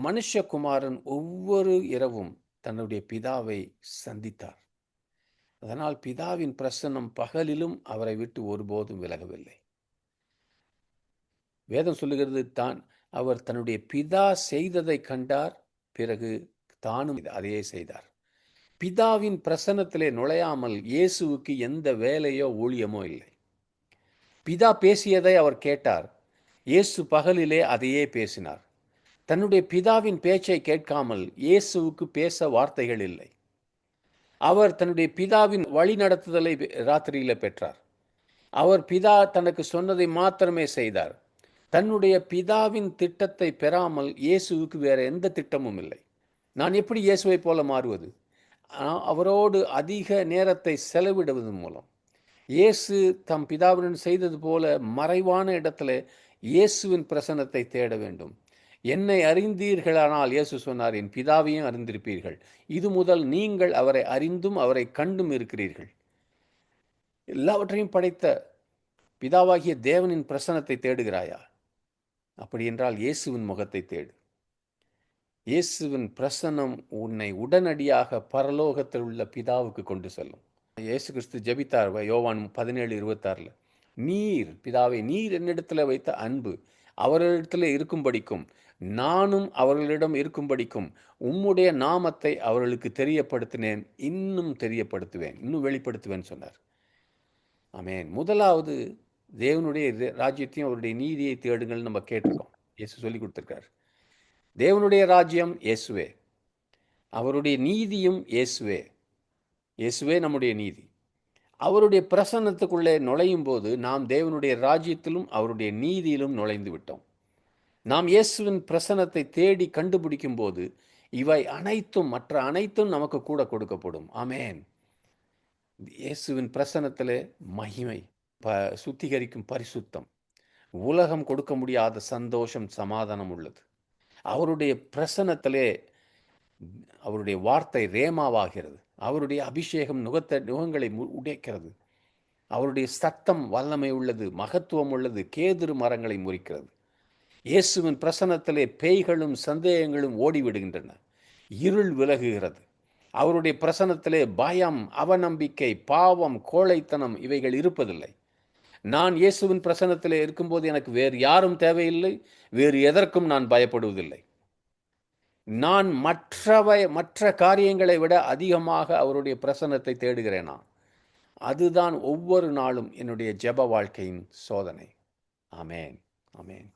மனுஷகுமாரன் ஒவ்வொரு இரவும் தன்னுடைய பிதாவை சந்தித்தார். அதனால் பிதாவின் பிரசன்னம் பகலிலும் அவரை விட்டு ஒருபோதும் விலகவில்லை. வேதம் சொல்லுகிறது, தான் அவர் தன்னுடைய பிதா செய்ததை கண்டார், பிறகு தானும் அதையே செய்தார். பிதாவின் பிரசன்னத்திலே நுழையாமல் இயேசுவுக்கு எந்த வேலையோ ஊழியமோ இல்லை. பிதா பேசியதை அவர் கேட்டார். இயேசு பகலிலே அதையே பேசினார். தன்னுடைய பிதாவின் பேச்சை கேட்காமல் இயேசுவுக்கு பேச வார்த்தைகள் இல்லை. அவர் தன்னுடைய பிதாவின் வழி நடத்துதலை ராத்திரியில் பெற்றார். அவர் பிதா தனக்கு சொன்னதை மாத்திரமே செய்தார். தன்னுடைய பிதாவின் திட்டத்தை பெறாமல் இயேசுவுக்கு வேற எந்த திட்டமும் இல்லை. நான் எப்படி இயேசுவை போல மாறுவது? அவரோடு அதிக நேரத்தை செலவிடுவதன் மூலம். இயேசு தம் பிதாவுடன் செய்தது போல மறைவான இடத்துல இயேசுவின் பிரசன்னத்தை தேட வேண்டும். என்னை அறிந்தீர்களானால், இயேசு சொன்னார், என் பிதாவையும் அறிந்திருப்பீர்கள். இது முதல் நீங்கள் அவரை அறிந்தும் அவரை கண்டும் இருக்கிறீர்கள். எல்லாவற்றையும் படைத்த பிதாவாகிய தேவனின் பிரசன்னத்தை தேடுகிறாயா? அப்படி என்றால் இயேசுவின் முகத்தை தேடு. இயேசுவின் பிரசன்னம் உன்னை உடனடியாக பரலோகத்தில் உள்ள பிதாவுக்கு கொண்டு செல்லும். இயேசு கிறிஸ்து ஜெபித்தார் யோவான் 17:26. நீர் பிதாவை, நீர் என்னிடத்தில் வைத்த அன்பு அவர்களிடத்தில் இருக்கும்படிக்கும் நானும் அவர்களிடம் இருக்கும்படிக்கும் உம்முடைய நாமத்தை அவர்களுக்கு தெரியப்படுத்தினேன், இன்னும் தெரியப்படுத்துவேன், இன்னும் வெளிப்படுத்துவேன் சொன்னார். ஆமென். முதலாவது தேவனுடைய ராஜ்யத்தையும் அவருடைய நீதியை தேடுங்கள் நம்ம கேட்டிருக்கோம். இயேசு சொல்லி கொடுத்துருக்கார். தேவனுடைய ராஜ்யம் இயேசுவே, அவருடைய நீதியும் இயேசுவே. இயேசுவே நம்முடைய நீதி. அவருடைய பிரசன்னத்துக்குள்ளே நுழையும் போது நாம் தேவனுடைய ராஜ்யத்திலும் அவருடைய நீதியிலும் நுழைந்து விட்டோம். நாம் இயேசுவின் பிரசன்னத்தை தேடி கண்டுபிடிக்கும் போது இவை அனைத்தும், மற்ற அனைத்தும் நமக்கு கூட கொடுக்கப்படும். ஆமென். இயேசுவின் பிரசன்னத்திலே மகிமை, சுத்திகரிக்கும் பரிசுத்தம், உலகம் கொடுக்க முடியாத சந்தோஷம், சமாதானம் உள்ளது. அவருடைய பிரசன்னத்திலே அவருடைய வார்த்தை ரேமாவாகிறது. அவருடைய அபிஷேகம் நுகங்களை உடைக்கிறது. அவருடைய சத்தம் வல்லமை உள்ளது, மகத்துவம் உள்ளது, கேதுரு மரங்களை முறிக்கிறது. இயேசுவின் பிரசன்னத்திலே பேய்களும் சந்தேகங்களும் ஓடிவிடுகின்றன. இருள் விலகுகிறது. அவருடைய பிரசன்னத்திலே பயம், அவநம்பிக்கை, பாவம், கோழைத்தனம் இவைகள் இருப்பதில்லை. நான் இயேசுவின் பிரசன்னத்திலே இருக்கும்போது எனக்கு வேறு யாரும் தேவையில்லை, வேறு எதற்கும் நான் பயப்படுவதில்லை. நான் மற்ற காரியங்களை விட அதிகமாக அவருடைய பிரசன்னத்தை தேடுகிறேனா? அதுதான் ஒவ்வொரு நாளும் என்னுடைய ஜெப வாழ்க்கையின் சோதனை. ஆமென், ஆமென்.